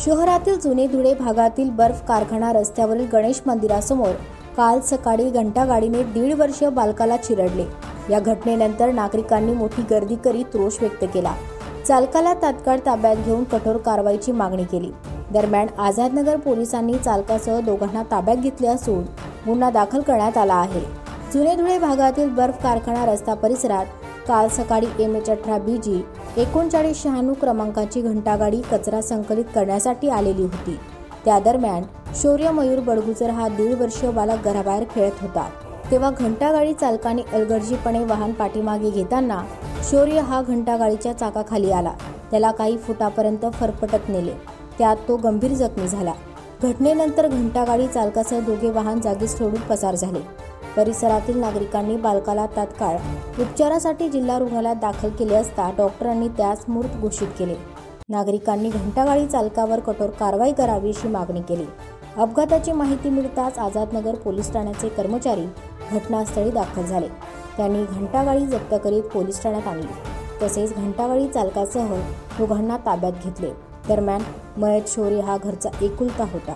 शहरातील जुने धुळे भागातील बर्फ कारखाना रस्त्यावरील गणेश मंदिरासमोर काल सकाळी घंटागाडीने 1.5 वर्षीय बालकाला चिरडले। या घटनेनंतर नागरिकांनी मोठी गर्दी करीत रोष व्यक्त केला। चालकाला तात्काळ ताब्यात घेऊन कठोर कारवाईची मागणी केली। दरम्यान आझादनगर पोलिसांनी चालकासह दोघांना ताब्यात घेतले असून गुन्हा दाखल करण्यात आला आहे। जुने धुळे भागातील बर्फ कारखाना रस्ता परिसरात काल सकाळी MH18BG 3996 क्रमांकाची घंटागाडी कचरा संकलित करण्यासाठी आलेली होती। त्या दरम्यान शौर्य मयूर बडगुजर हा 1.5 वर्षीय बालक घराबाहेर खेळत होता। तेव्हा घंटागाडी चालकाने अलगर्जीपणे वाहन पाठीमागे घेताना शौर्य हा घंटागाडीच्या चाकाखाली आला। त्याला काही फुटापर्यंत फरफटत नेले। त्यात तो गंभीर जखमी झाला। घटनेनंतर घंटागाडी चालकासह दोघे वाहन जागीच सोडून पसार झाले। परिसरातील नागरिकांनी बालकाला तात्काळ उपचारासाठी जिल्हा रुग्णालयात दाखल केले असता डॉक्टरांनी त्यास मृत घोषित केले। नागरिकांनी घंटागाडी चालकावर कठोर कारवाई करावी अशी मागणी केली। अपघाताची माहिती मिळताच आझादनगर पोलीस ठाण्याचे कर्मचारी घटनास्थळी दाखल झाले। त्यांनी घंटागाडी जप्त करीत पोलीस ठाण्यात आणली। तसेच घंटागाडी चालकासह दोघांना ताब्यात घेतले। दरम्यान मयत शौर्य हा घरचा एकुलता होता।